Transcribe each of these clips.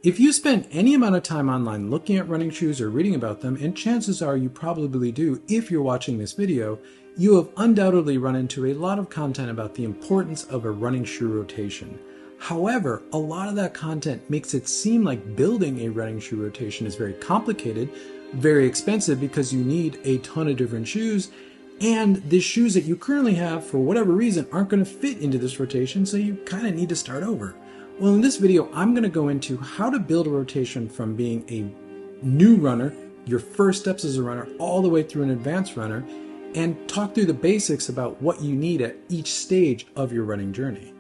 If you spend any amount of time online looking at running shoes or reading about them, and chances are you probably do if you're watching this video, you have undoubtedly run into a lot of content about the importance of a running shoe rotation. However, a lot of that content makes it seem like building a running shoe rotation is very complicated, very expensive because you need a ton of different shoes, and the shoes that you currently have, for whatever reason, aren't going to fit into this rotation, so you kind of need to start over. Well, in this video, I'm going to go into how to build a rotation from being a new runner, your first steps as a runner, all the way through an advanced runner, and talk through the basics about what you need at each stage of your running journey.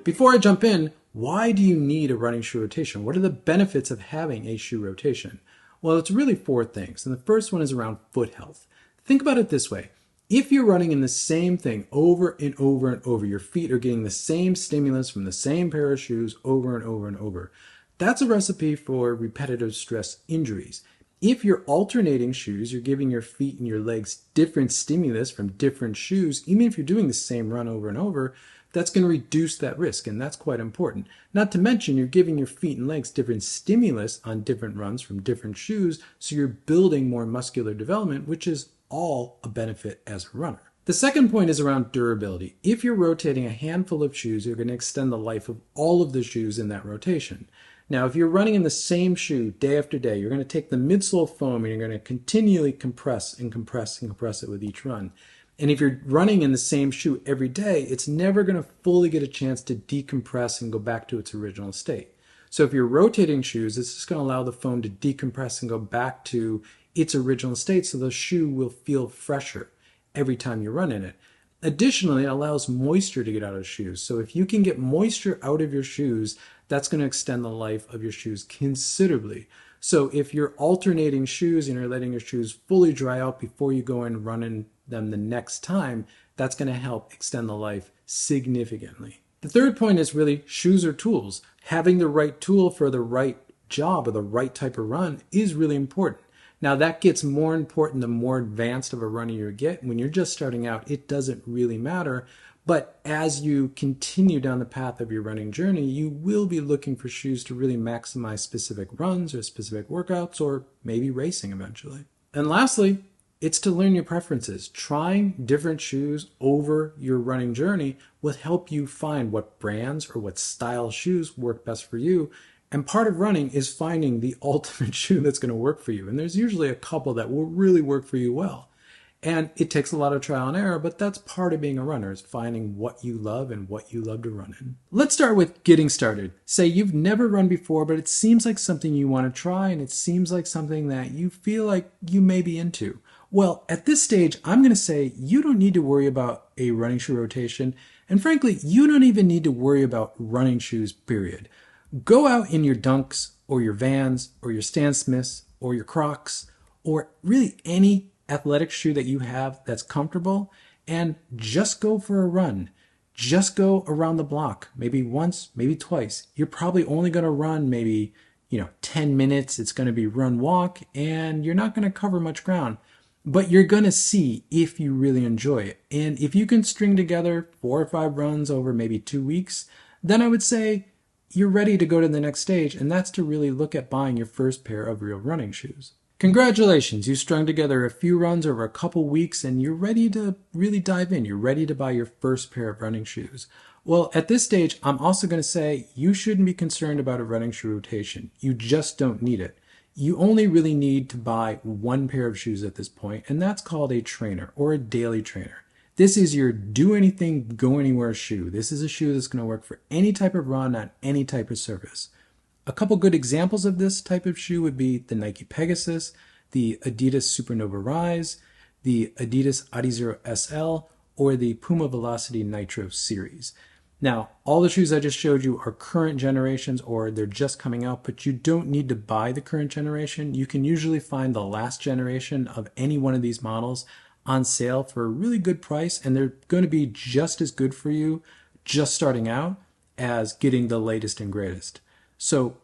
Before I jump in, why do you need a running shoe rotation? What are the benefits of having a shoe rotation? Well, it's really four things, and the first one is around foot health. Think about it this way. If you're running in the same thing over and over and over, your feet are getting the same stimulus from the same pair of shoes over and over and over. That's a recipe for repetitive stress injuries. If you're alternating shoes, you're giving your feet and your legs different stimulus from different shoes, even if you're doing the same run over and over, that's going to reduce that risk, and that's quite important. Not to mention, you're giving your feet and legs different stimulus on different runs from different shoes, so you're building more muscular development, which is all a benefit as a runner. The second point is around durability. If you're rotating a handful of shoes, you're going to extend the life of all of the shoes in that rotation. Now, if you're running in the same shoe day after day, you're going to take the midsole foam and you're going to continually compress and compress and compress it with each run. And if you're running in the same shoe every day, it's never going to fully get a chance to decompress and go back to its original state. So if you're rotating shoes, it's just going to allow the foam to decompress and go back to its original state, so the shoe will feel fresher every time you run in it. Additionally, it allows moisture to get out of shoes. So if you can get moisture out of your shoes, that's going to extend the life of your shoes considerably. So if you're alternating shoes and you're letting your shoes fully dry out before you go and run in them the next time, that's going to help extend the life significantly. The third point is really shoes are tools. Having the right tool for the right job or the right type of run is really important. Now that gets more important the more advanced of a runner you get. When you're just starting out, it doesn't really matter. But as you continue down the path of your running journey, you will be looking for shoes to really maximize specific runs or specific workouts or maybe racing eventually. And lastly, it's to learn your preferences. Trying different shoes over your running journey will help you find what brands or what style shoes work best for you. And part of running is finding the ultimate shoe that's going to work for you. And there's usually a couple that will really work for you well. And it takes a lot of trial and error, but that's part of being a runner, is finding what you love and what you love to run in. Let's start with getting started. Say you've never run before, but it seems like something you want to try, and it seems like something that you feel like you may be into. Well, at this stage, I'm going to say you don't need to worry about a running shoe rotation. And frankly, you don't even need to worry about running shoes, period. Go out in your Dunks or your Vans or your Stan Smiths or your Crocs or really any athletic shoe that you have that's comfortable and just go for a run. Just go around the block, maybe once, maybe twice. You're probably only going to run maybe, 10 minutes. It's going to be run walk and you're not going to cover much ground, but you're going to see if you really enjoy it. And if you can string together 4 or 5 runs over maybe 2 weeks, then I would say you're ready to go to the next stage, and that's to really look at buying your first pair of real running shoes. Congratulations, you strung together a few runs over a couple weeks and you're ready to really dive in. You're ready to buy your first pair of running shoes. Well, at this stage, I'm also going to say you shouldn't be concerned about a running shoe rotation. You just don't need it. You only really need to buy one pair of shoes at this point, and that's called a trainer or a daily trainer. This is your do anything, go anywhere shoe. This is a shoe that's going to work for any type of run on any type of surface. A couple good examples of this type of shoe would be the Nike Pegasus, the Adidas Supernova Rise, the Adidas Adizero SL, or the Puma Velocity Nitro series. Now, all the shoes I just showed you are current generations or they're just coming out, but you don't need to buy the current generation. You can usually find the last generation of any one of these models on sale for a really good price, and they're going to be just as good for you just starting out as getting the latest and greatest. So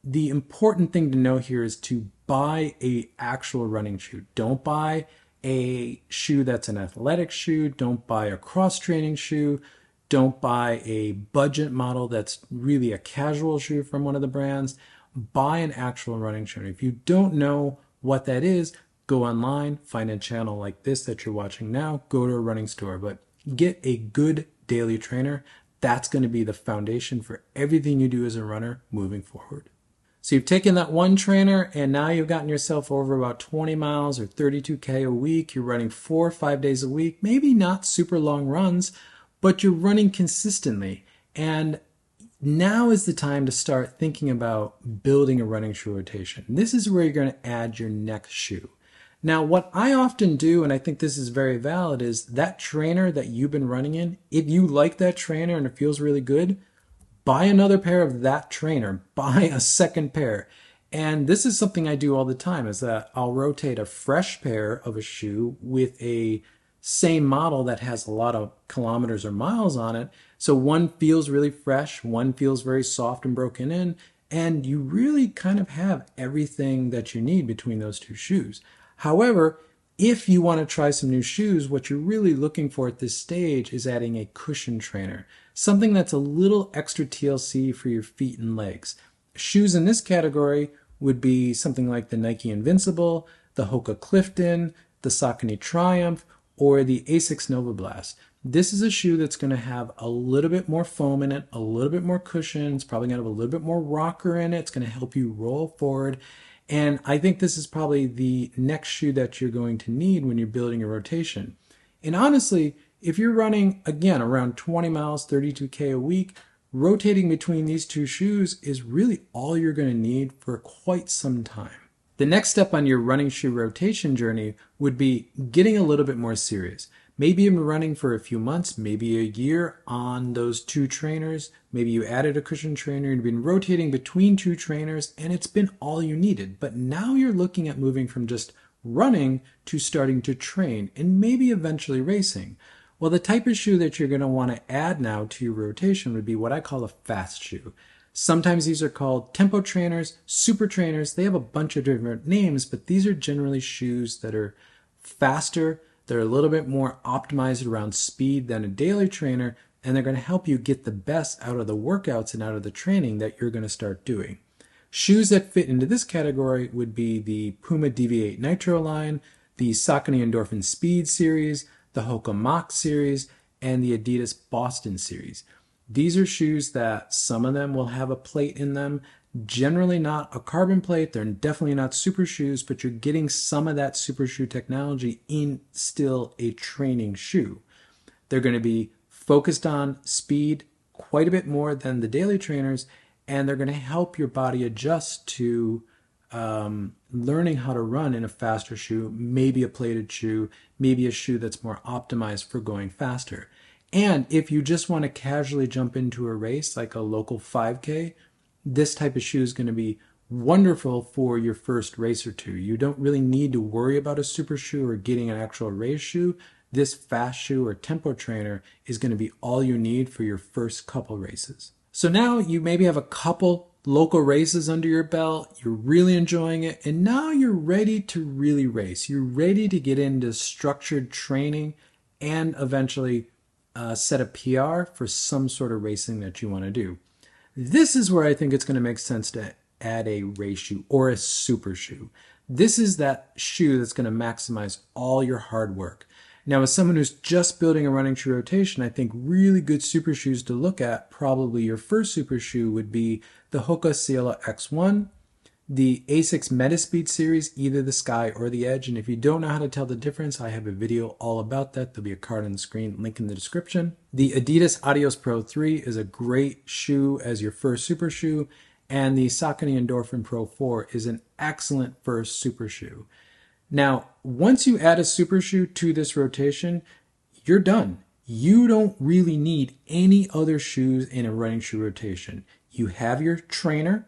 the important thing to know here is to buy a actual running shoe. Don't buy a shoe that's an athletic shoe. Don't buy a cross-training shoe. Don't buy a budget model that's really a casual shoe from one of the brands. Buy an actual running trainer. If you don't know what that is, go online, find a channel like this that you're watching now, go to a running store, but get a good daily trainer. That's going to be the foundation for everything you do as a runner moving forward. So you've taken that one trainer and now you've gotten yourself over about 20 miles or 32K a week. You're running 4 or 5 days a week, maybe not super long runs, but you're running consistently. And now is the time to start thinking about building a running shoe rotation. This is where you're going to add your next shoe. Now, what I often do, and I think this is very valid, is that trainer that you've been running in, if you like that trainer and it feels really good, buy another pair of that trainer, buy a second pair. And this is something I do all the time, is that I'll rotate a fresh pair of a shoe with a same model that has a lot of kilometers or miles on it. So one feels really fresh, one feels very soft and broken in, and you really kind of have everything that you need between those two shoes. However, if you want to try some new shoes, what you're really looking for at this stage is adding a cushion trainer, something that's a little extra TLC for your feet and legs. Shoes in this category would be something like the Nike Invincible, the Hoka Clifton, the Saucony Triumph, or the Asics Nova Blast. This is a shoe that's going to have a little bit more foam in it, a little bit more cushion. It's probably going to have a little bit more rocker in it. It's going to help you roll forward. And I think this is probably the next shoe that you're going to need when you're building a rotation. And honestly, if you're running, again, around 20 miles, 32K a week, rotating between these two shoes is really all you're going to need for quite some time. The next step on your running shoe rotation journey would be getting a little bit more serious. Maybe you've been running for a few months, maybe a year on those two trainers. Maybe you added a cushion trainer, you've been rotating between two trainers, and it's been all you needed. But now you're looking at moving from just running to starting to train and maybe eventually racing. Well, the type of shoe that you're going to want to add now to your rotation would be what I call a fast shoe. Sometimes these are called tempo trainers, super trainers. They have a bunch of different names, but these are generally shoes that are faster. They're a little bit more optimized around speed than a daily trainer, and they're going to help you get the best out of the workouts and out of the training that you're going to start doing. Shoes that fit into this category would be the Puma DV8 Nitro line, the Saucony Endorphin Speed series, the Hoka Mach series, and the Adidas Boston series. These are shoes that some of them will have a plate in them, generally not a carbon plate. They're definitely not super shoes, but you're getting some of that super shoe technology in still a training shoe. They're going to be focused on speed quite a bit more than the daily trainers, and they're going to help your body adjust to learning how to run in a faster shoe, maybe a plated shoe, maybe a shoe that's more optimized for going faster. And if you just want to casually jump into a race like a local 5K, this type of shoe is going to be wonderful for your first race or two. You don't really need to worry about a super shoe or getting an actual race shoe. This fast shoe or tempo trainer is going to be all you need for your first couple races. So now you maybe have a couple local races under your belt, you're really enjoying it, and now you're ready to really race. You're ready to get into structured training and eventually set a PR for some sort of racing that you want to do. This is where I think it's going to make sense to add a race shoe or a super shoe. This is that shoe that's going to maximize all your hard work. Now, as someone who's just building a running shoe rotation, I think really good super shoes to look at, probably your first super shoe would be the Hoka Ciela X1, the Asics Metaspeed series, either the Sky or the Edge. And if you don't know how to tell the difference, I have a video all about that. There'll be a card on the screen, link in the description. The Adidas Adios Pro 3 is a great shoe as your first super shoe, and the Saucony Endorphin Pro 4 is an excellent first super shoe. Now, once you add a super shoe to this rotation, you're done. You don't really need any other shoes in a running shoe rotation. You have your trainer,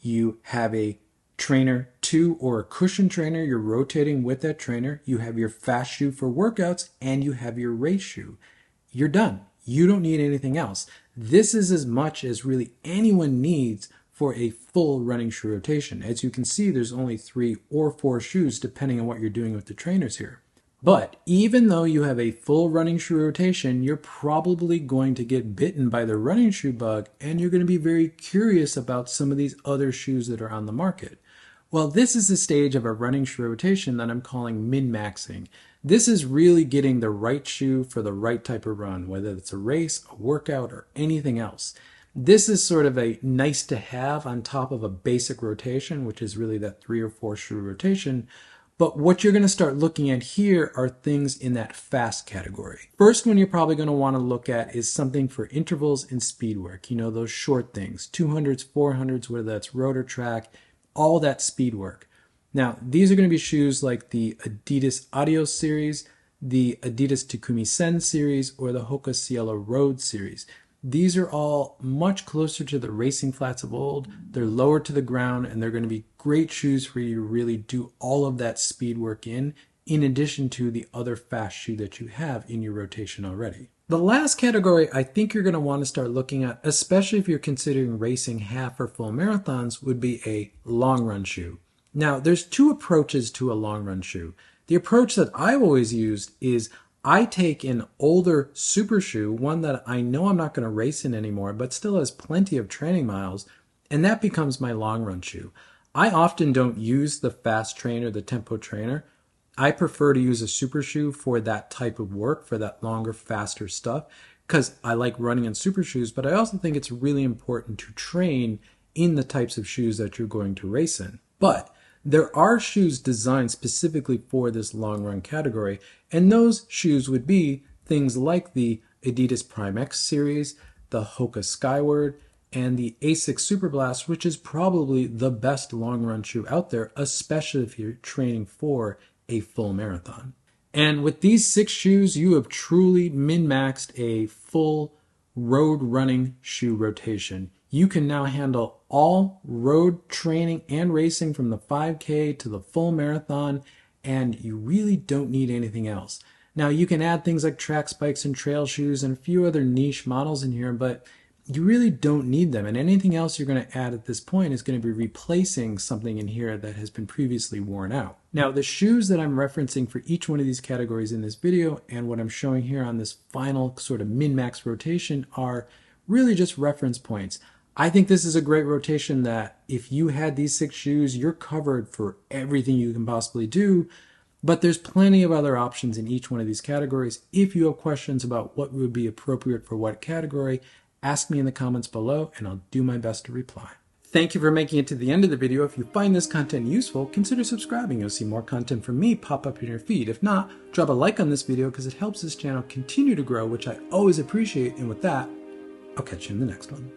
you have a trainer 2 or a cushion trainer, you're rotating with that trainer, you have your fast shoe for workouts, and you have your race shoe. You're done. You don't need anything else. This is as much as really anyone needs for a full running shoe rotation. As you can see, there's only 3 or 4 shoes depending on what you're doing with the trainers here. But even though you have a full running shoe rotation, you're probably going to get bitten by the running shoe bug, and you're going to be very curious about some of these other shoes that are on the market. Well, this is the stage of a running shoe rotation that I'm calling min-maxing. This is really getting the right shoe for the right type of run, whether it's a race, a workout, or anything else. This is sort of a nice to have on top of a basic rotation, which is really that 3 or 4 shoe rotation. But what you're going to start looking at here are things in that fast category. First one you're probably going to want to look at is something for intervals and speed work. You know, those short things, 200s, 400s, whether that's road or track, all that speed work. Now, these are going to be shoes like the Adidas Adios series, the Adidas Takumi Sen series, or the Hoka Cielo Road series. These are all much closer to the racing flats of old. They're lower to the ground, and they're going to be great shoes for you to really do all of that speed work in addition to the other fast shoe that you have in your rotation already. The last category I think you're going to want to start looking at, especially if you're considering racing half or full marathons, would be a long run shoe. Now, there's 2 approaches to a long run shoe. The approach that I've always used is I take an older super shoe, one that I know I'm not going to race in anymore, but still has plenty of training miles, and that becomes my long run shoe. I often don't use the fast trainer, the tempo trainer. I prefer to use a super shoe for that type of work, for that longer, faster stuff, because I like running in super shoes, but I also think it's really important to train in the types of shoes that you're going to race in. But there are shoes designed specifically for this long run category, and those shoes would be things like the Adidas Prime X series, the Hoka Skyward, and the Asics Superblast, which is probably the best long run shoe out there, especially if you're training for a full marathon. And with these 6 shoes, you have truly min-maxed a full road running shoe rotation. You can now handle all road training and racing from the 5K to the full marathon, and you really don't need anything else. Now, you can add things like track spikes and trail shoes and a few other niche models in here, but you really don't need them. And anything else you're going to add at this point is going to be replacing something in here that has been previously worn out. Now, the shoes that I'm referencing for each one of these categories in this video and what I'm showing here on this final sort of min-max rotation are really just reference points. I think this is a great rotation that if you had these 6 shoes, you're covered for everything you can possibly do. But there's plenty of other options in each one of these categories. If you have questions about what would be appropriate for what category, ask me in the comments below and I'll do my best to reply. Thank you for making it to the end of the video. If you find this content useful, consider subscribing. You'll see more content from me pop up in your feed. If not, drop a like on this video because it helps this channel continue to grow, which I always appreciate. And with that, I'll catch you in the next one.